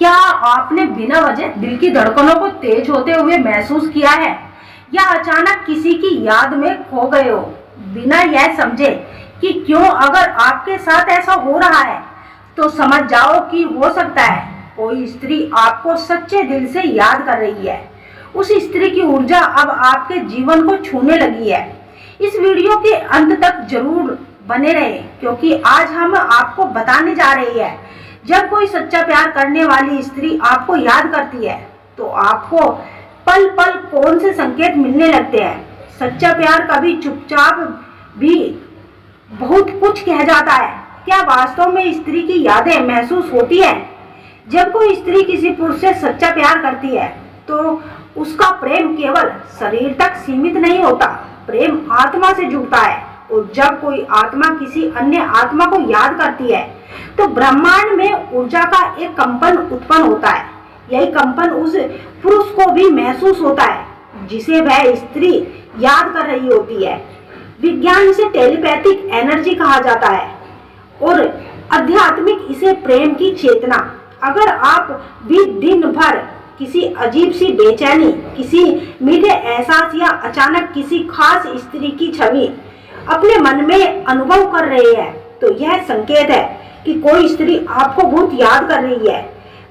क्या आपने बिना वजह दिल की धड़कनों को तेज होते हुए महसूस किया है, या अचानक किसी की याद में खो गए हो बिना यह समझे कि क्यों? अगर आपके साथ ऐसा हो रहा है तो समझ जाओ कि हो सकता है कोई स्त्री आपको सच्चे दिल से याद कर रही है। उस स्त्री की ऊर्जा अब आपके जीवन को छूने लगी है। इस वीडियो के अंत तक जरूर बने रहे, क्योंकि आज हम आपको बताने जा रहे हैं, जब कोई सच्चा प्यार करने वाली स्त्री आपको याद करती है तो आपको पल पल कौन से संकेत मिलने लगते हैं। सच्चा प्यार कभी चुपचाप भी बहुत कुछ कह जाता है। क्या वास्तव में स्त्री की यादें महसूस होती है? जब कोई स्त्री किसी पुरुष से सच्चा प्यार करती है तो उसका प्रेम केवल शरीर तक सीमित नहीं होता, प्रेम आत्मा से जुड़ता है। और जब कोई आत्मा किसी अन्य आत्मा को याद करती है तो ब्रह्मांड में ऊर्जा का एक कंपन उत्पन्न होता है। यही कंपन उस पुरुष को भी महसूस होता है जिसे वह स्त्री याद कर रही होती है। विज्ञान इसे टेलीपैथिक एनर्जी कहा जाता है और आध्यात्मिक इसे प्रेम की चेतना। अगर आप भी दिन भर किसी अजीब सी बेचैनी, किसी मीठे एहसास या अचानक किसी खास स्त्री की छवि अपने मन में अनुभव कर रहे हैं तो यह संकेत है कि कोई स्त्री आपको बहुत याद कर रही है।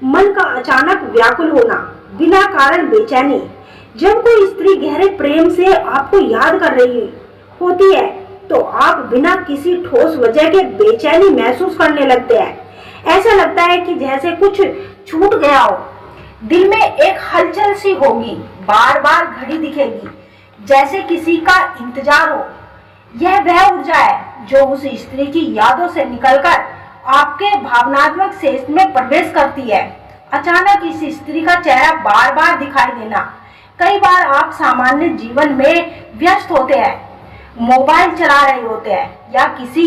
मन का अचानक व्याकुल होना, बिना कारण बेचैनी। जब कोई स्त्री गहरे प्रेम से आपको याद कर रही होती है तो आप बिना किसी ठोस वजह के बेचैनी महसूस करने लगते हैं। ऐसा लगता है कि जैसे कुछ छूट गया हो, दिल में एक हलचल सी होगी, बार बार घड़ी दिखेगी, जैसे किसी का इंतजार हो। यह वह ऊर्जा है जो उस स्त्री की यादों से निकलकर आपके भावनात्मक क्षेत्र में प्रवेश करती है। अचानक इस स्त्री का चेहरा बार बार दिखाई देना। कई बार आप सामान्य जीवन में व्यस्त होते हैं, मोबाइल चला रहे होते हैं या किसी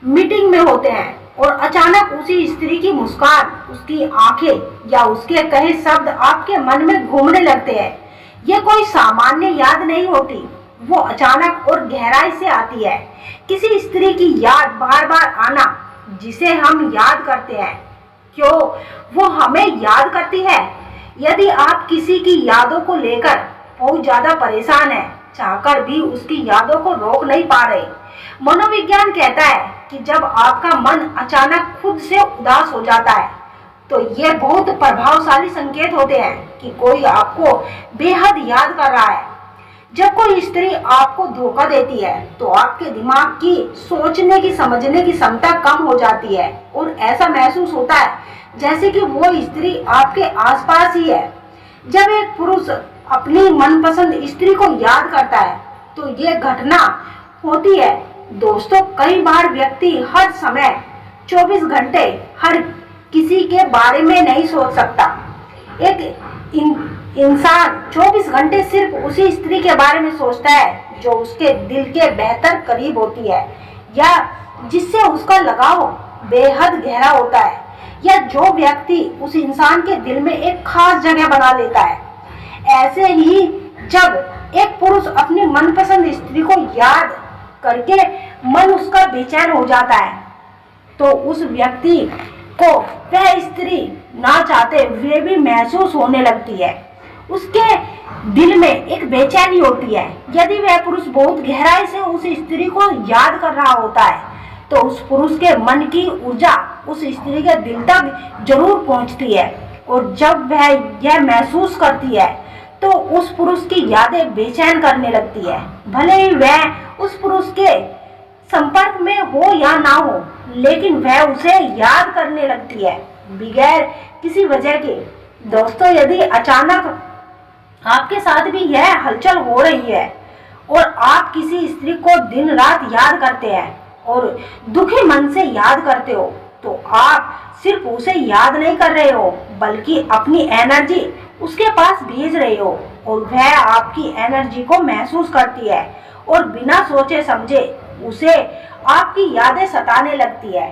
मीटिंग में होते हैं और अचानक उसी स्त्री की मुस्कान, उसकी आंखें या उसके कहे शब्द आपके मन में घूमने लगते हैं। यह कोई सामान्य याद नहीं होती, वो अचानक और गहराई से आती है। किसी स्त्री की याद बार बार आना जिसे हम याद करते हैं, क्यों वो हमें याद करती है? यदि आप किसी की यादों को लेकर बहुत ज्यादा परेशान हैं, चाहकर भी उसकी यादों को रोक नहीं पा रहे, मनोविज्ञान कहता है कि जब आपका मन अचानक खुद से उदास हो जाता है तो ये बहुत प्रभावशाली संकेत होते हैं कि कोई आपको बेहद याद कर रहा है। जब कोई स्त्री आपको धोखा देती है तो आपके दिमाग की सोचने की, समझने की क्षमता कम हो जाती है और ऐसा महसूस होता है जैसे कि वो स्त्री आपके आसपास ही है। जब एक पुरुष अपनी मनपसंद स्त्री को याद करता है तो ये घटना होती है। दोस्तों, कई बार व्यक्ति हर समय 24 घंटे हर किसी के बारे में नहीं सोच सकता। एक इंसान 24 घंटे सिर्फ उसी स्त्री के बारे में सोचता है जो उसके दिल के बेहतर करीब होती है या जिससे उसका लगाव बेहद गहरा होता है, या जो व्यक्ति उस इंसान के दिल में एक खास जगह बना लेता है। ऐसे ही जब एक पुरुष अपनी मनपसंद स्त्री को याद करके मन उसका बेचैन हो जाता है तो उस व्यक्ति को वह स्त्री ना चाहते हुए भी महसूस होने लगती है। उसके दिल में एक बेचैनी होती है। यदि वह पुरुष बहुत गहराई से उस स्त्री को याद कर रहा होता है तो उस पुरुष के मन की ऊर्जा उस स्त्री के दिल तक जरूर पहुंचती है, और जब वह यह महसूस करती है तो उस पुरुष की यादें बेचैन करने लगती है। भले ही वह उस पुरुष के संपर्क में हो या ना हो, लेकिन वह उसे याद करने लगती है बगैर किसी वजह के। दोस्तों, यदि अचानक आपके साथ भी यह हलचल हो रही है और आप किसी स्त्री को दिन रात याद करते हैं और दुखी मन से याद करते हो तो आप सिर्फ उसे याद नहीं कर रहे हो बल्कि अपनी एनर्जी उसके पास भेज रहे हो, और वह आपकी एनर्जी को महसूस करती है और बिना सोचे समझे उसे आपकी यादें सताने लगती है।